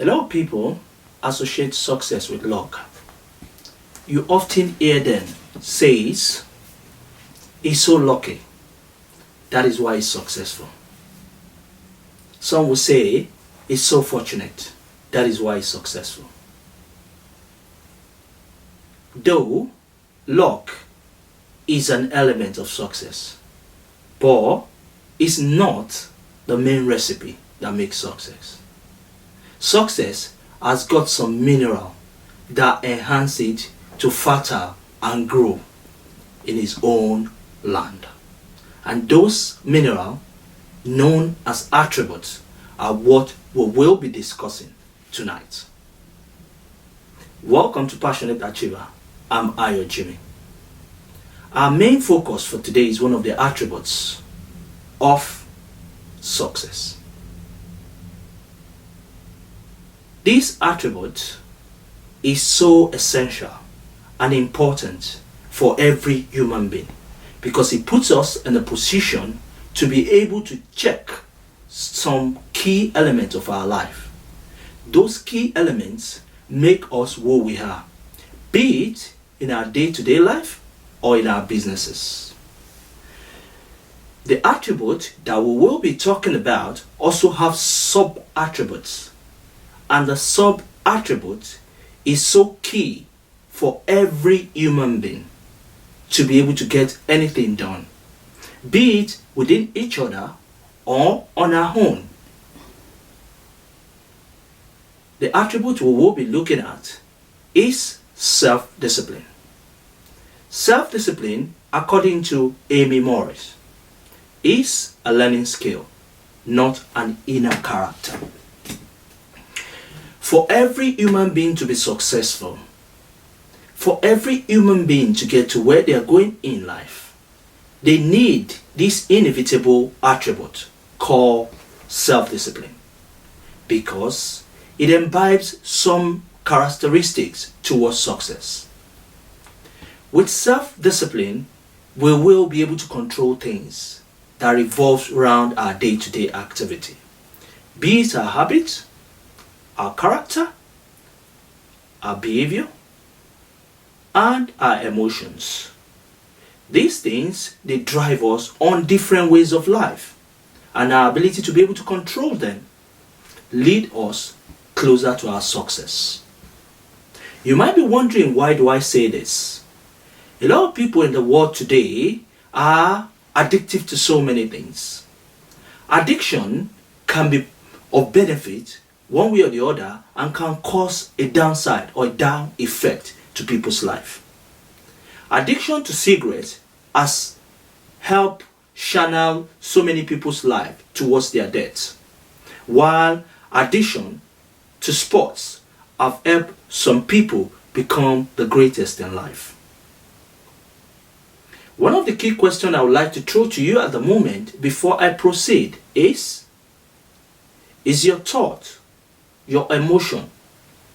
A lot of people associate success with luck. You often hear them says, he's so lucky, that is why he's successful. Some will say, he's so fortunate, that is why he's successful. Though luck is an element of success, but it's not the main recipe that makes success. Success has got some mineral that enhance it to fertile and grow in its own land. And those minerals, known as attributes, are what we will be discussing tonight. Welcome to Passionate Achiever. I'm Ayo Jimmy. Our main focus for today is one of the attributes of success. This attribute is so essential and important for every human being because it puts us in a position to be able to check some key elements of our life. Those key elements make us who we are, be it in our day-to-day life or in our businesses. The attribute that we will be talking about also have sub-attributes, and the sub-attribute is so key for every human being to be able to get anything done, be it within each other or on our own. The attribute we will be looking at is self-discipline. Self-discipline, according to Amy Morris, is a learning skill, not an inner character. For every human being to be successful, for every human being to get to where they are going in life, they need this inevitable attribute called self-discipline, because it imbibes some characteristics towards success. With self-discipline, we will be able to control things that revolve around our day-to-day activity, be it our habits, our character, our behavior, and our emotions. These things, they drive us on different ways of life, and our ability to be able to control them lead us closer to our success. You might be wondering, why do I say this? A lot of people in the world today are addictive to so many things. Addiction can be of benefit one way or the other and can cause a downside or a down effect to people's life. Addiction to cigarettes has helped channel so many people's life towards their deaths, while addiction to sports have helped some people become the greatest in life. One of the key questions I would like to throw to you at the moment before I proceed is your thought, your emotion,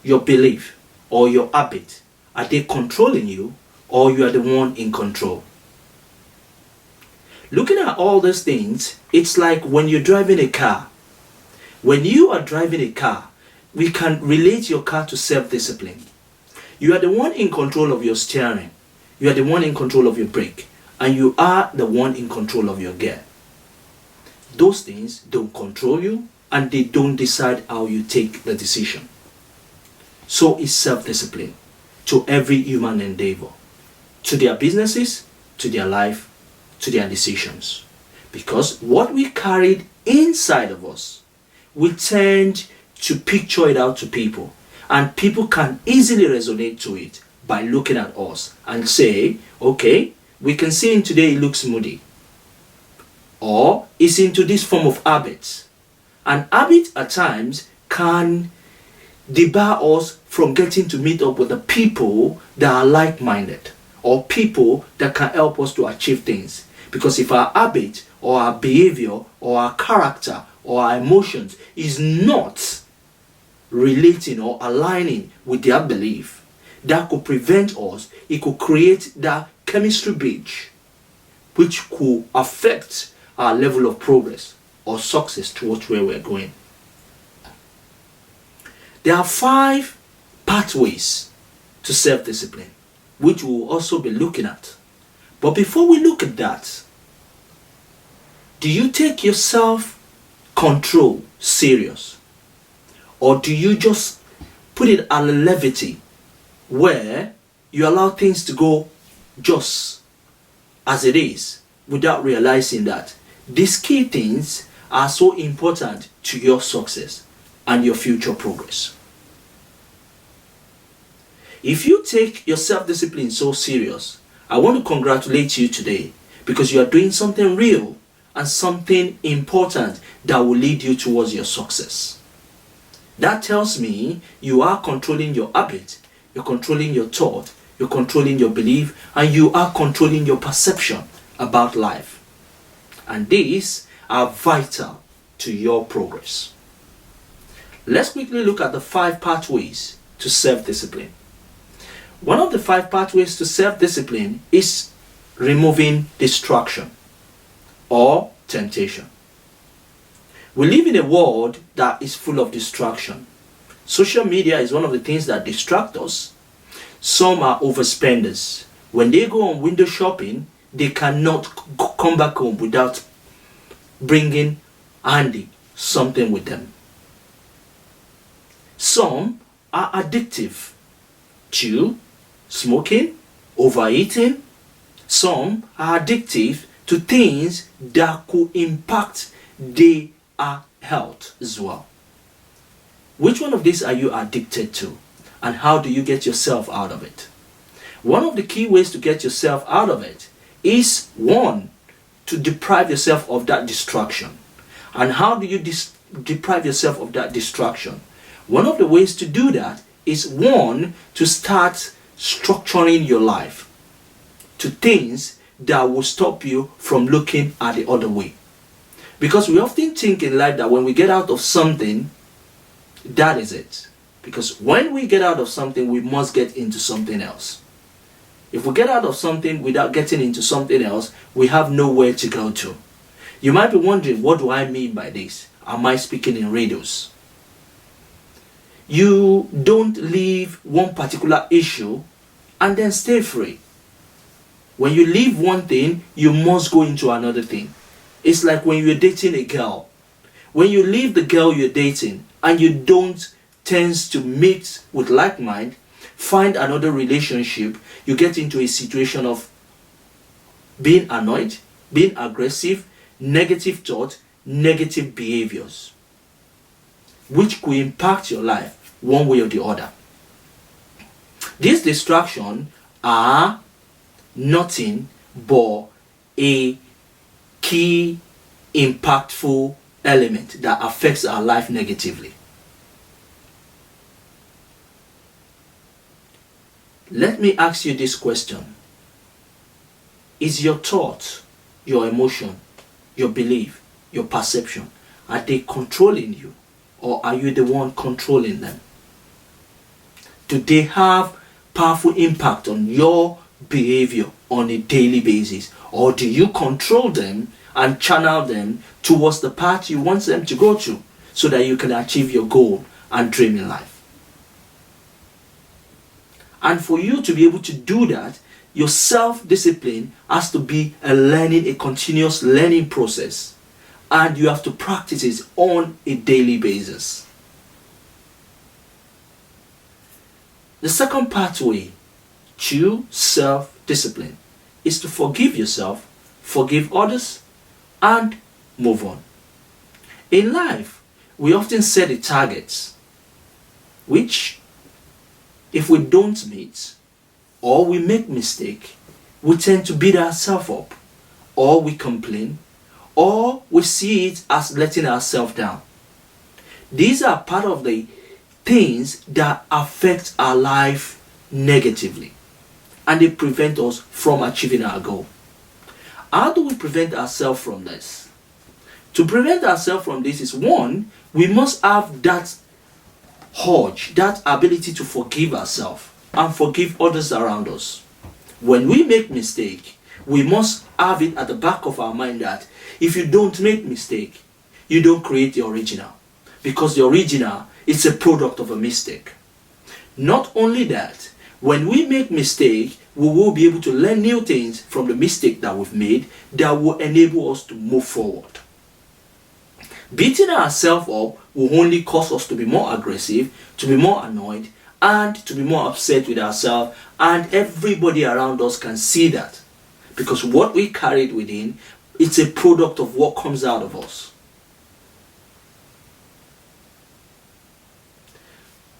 your belief, or your habit, are they controlling you, or you are the one in control? Looking at all these things, it's like when you're driving a car. When you are driving a car, we can relate your car to self-discipline. You are the one in control of your steering. You are the one in control of your brake. And you are the one in control of your gear. Those things don't control you, and they don't decide how you take the decision. So is self-discipline to every human endeavor, to their businesses, to their life, to their decisions. Because what we carried inside of us, we tend to picture it out to people, and people can easily resonate to it by looking at us and say, okay, we can see him today, he looks moody, or he's into this form of habits. And habit at times can debar us from getting to meet up with the people that are like-minded, or people that can help us to achieve things. Because if our habit or our behavior or our character or our emotions is not relating or aligning with their belief, that could prevent us, it could create that chemistry breach, which could affect our level of progress or success towards where we're going. There are 5 pathways to self-discipline, which we'll also be looking at. But before we look at that, do you take your self-control serious? Or do you just put it at a levity where you allow things to go just as it is without realizing that these key things are so important to your success and your future progress? If you take your self-discipline so serious, I want to congratulate you today, because you are doing something real and something important that will lead you towards your success. That tells me you are controlling your habit, you're controlling your thought, you're controlling your belief, and you are controlling your perception about life. And these are vital to your progress. Let's quickly look at the 5 pathways to self-discipline. One of the 5 pathways to self-discipline is removing distraction or temptation. We live in a world that is full of distraction. Social media is one of the things that distract us. Some are overspenders. When they go on window shopping, they cannot come back home without bringing handy something with them. Some are addictive to smoking, overeating. Some are addictive to things that could impact their health as well. Which one of these are you addicted to, and how do you get yourself out of it? One of the key ways to get yourself out of it is, 1, to deprive yourself of that distraction. And how do you deprive yourself of that distraction? One of the ways to do that is, 1, to start structuring your life to things that will stop you from looking at the other way. Because we often think in life that when we get out of something, that is it. Because when we get out of something, we must get into something else. If we get out of something without getting into something else, we have nowhere to go to. You might be wondering, what do I mean by this? Am I speaking in riddles? You don't leave one particular issue and then stay free. When you leave one thing, you must go into another thing. It's like when you're dating a girl. When you leave the girl you're dating and you don't tend to meet with like mind, find another relationship, you get into a situation of being annoyed, being aggressive, negative thought, negative behaviors, which could impact your life one way or the other. These distractions are nothing but a key impactful element that affects our life negatively. Let me ask you this question. Is your thought, your emotion, your belief, your perception, are they controlling you, or are you the one controlling them? Do they have powerful impact on your behavior on a daily basis, or do you control them and channel them towards the path you want them to go to so that you can achieve your goal and dream in life? And for you to be able to do that, your self-discipline has to be a continuous learning process, and you have to practice it on a daily basis. The second pathway to self-discipline is to forgive yourself, forgive others, and move on. In life, we often set a target, which if we don't meet, or we make mistake, we tend to beat ourselves up, or we complain, or we see it as letting ourselves down. These are part of the things that affect our life negatively, and they prevent us from achieving our goal. How do we prevent ourselves from this? To prevent ourselves from this is, 1, we must have that urge, that ability to forgive ourselves and forgive others around us. When we make mistake, we must have it at the back of our mind that if you don't make mistake, you don't create the original, because the original It's a product of a mistake. Not only that, when we make mistake, we will be able to learn new things from the mistake that we've made that will enable us to move forward. Beating ourselves up will only cause us to be more aggressive, to be more annoyed, and to be more upset with ourselves, and everybody around us can see that. Because what we carried within, it's a product of what comes out of us.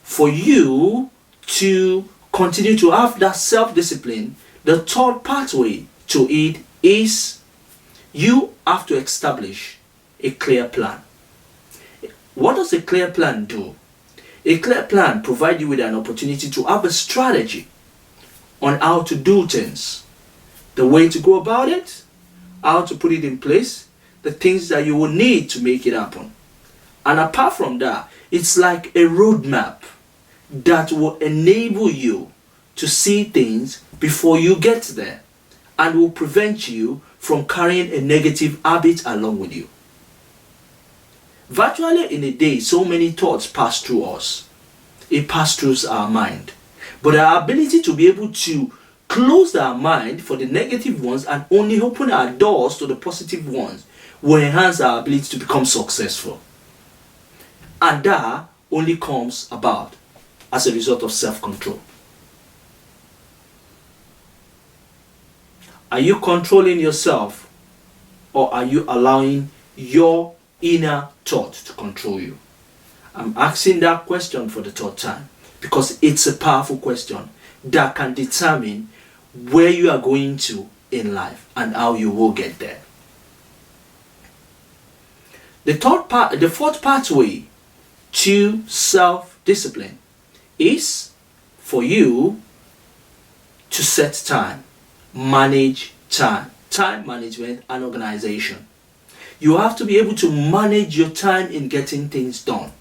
For you to continue to have that self-discipline, the third pathway to it is you have to establish a clear plan. What does a clear plan do? A clear plan provides you with an opportunity to have a strategy on how to do things, the way to go about it, how to put it in place, the things that you will need to make it happen. And apart from that, it's like a roadmap that will enable you to see things before you get there and will prevent you from carrying a negative habit along with you. Virtually in a day, so many thoughts pass through us. It passes through our mind. But our ability to be able to close our mind for the negative ones and only open our doors to the positive ones will enhance our ability to become successful. And that only comes about as a result of self-control. Are you controlling yourself, or are you allowing your inner thought to control you? I'm asking that question for the third time because it's a powerful question that can determine where you are going to in life and how you will get there. The fourth pathway to self-discipline is for you to set time, manage time management and organization. You have to be able to manage your time in getting things done.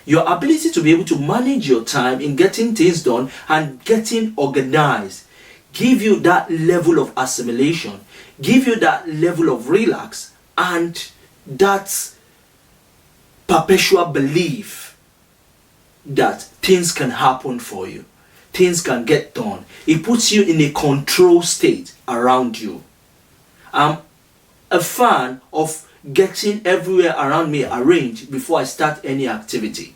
Your ability to be able to manage your time in getting things done and getting organized give you that level of assimilation, give you that level of relax and that perpetual belief that things can happen for you, things can get done. It puts you in a control state around you. I'm a fan of getting everywhere around me arranged before I start any activity.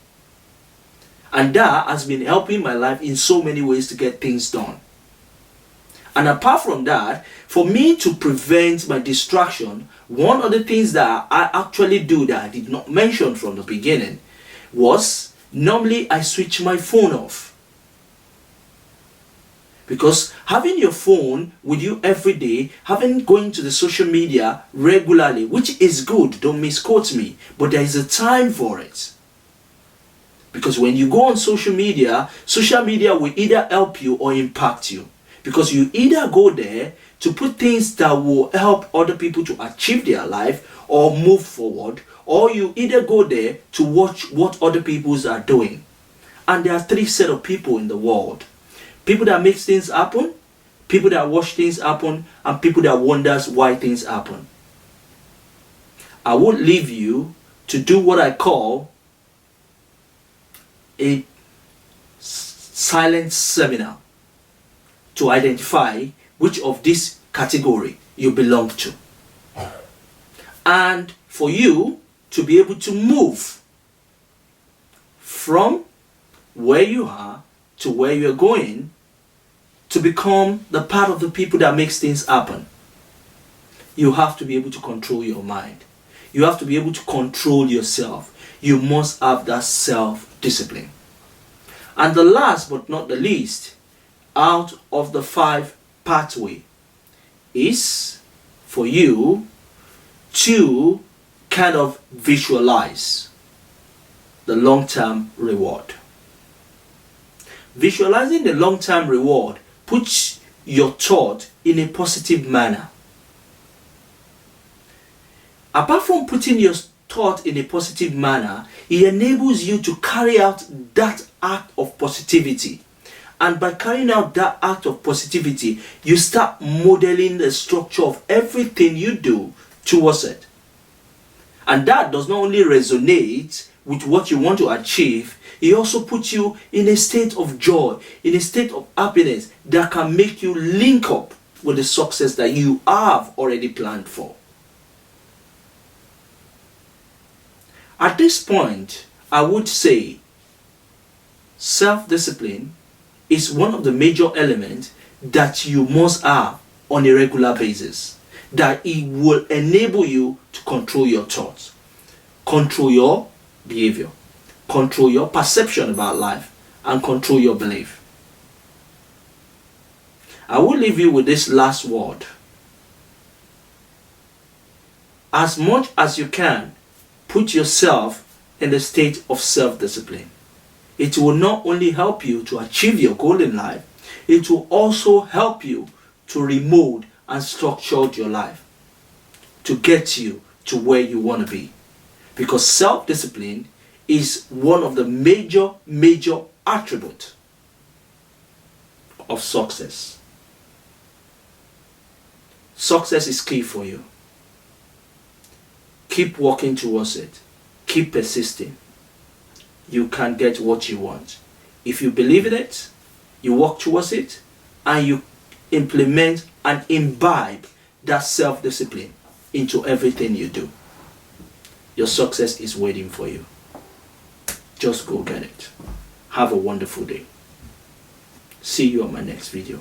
And that has been helping my life in so many ways to get things done. And apart from that, for me to prevent my distraction, one of the things that I actually do that I did not mention from the beginning was normally I switch my phone off. Because having your phone with you every day, going to the social media regularly, which is good, don't misquote me, but there is a time for it. Because when you go on social media will either help you or impact you. Because you either go there to put things that will help other people to achieve their life or move forward, or you either go there to watch what other people are doing. And there are three sets of people in the world. People that make things happen, people that watch things happen, and people that wonders why things happen. I won't leave you to do what I call a silent seminar to identify which of this category you belong to. And for you to be able to move from where you are to where you're going to become the part of the people that makes things happen, you have to be able to control your mind. You have to be able to control yourself. You must have that self-discipline. And the last but not the least, out of the 5 pathway, is for you to kind of visualize the long-term reward. Visualizing the long-term reward puts your thought in a positive manner. Apart from putting your thought in a positive manner, it enables you to carry out that act of positivity. And by carrying out that act of positivity, you start modeling the structure of everything you do towards it. And that does not only resonate with what you want to achieve, He also puts you in a state of joy, in a state of happiness that can make you link up with the success that you have already planned for. At this point, I would say self-discipline is one of the major elements that you must have on a regular basis, that it will enable you to control your thoughts, control your behavior, control your perception about life, and control your belief. I will leave you with this last word. As much as you can, put yourself in the state of self-discipline. It will not only help you to achieve your goal in life, it will also help you to remold and structure your life to get you to where you want to be. Because self-discipline is one of the major attributes of success. Success is key for you. Keep working towards it. Keep persisting. You can get what you want. If you believe in it, you work towards it, and you implement and imbibe that self-discipline into everything you do, your success is waiting for you. Just go get it. Have a wonderful day. See you on my next video.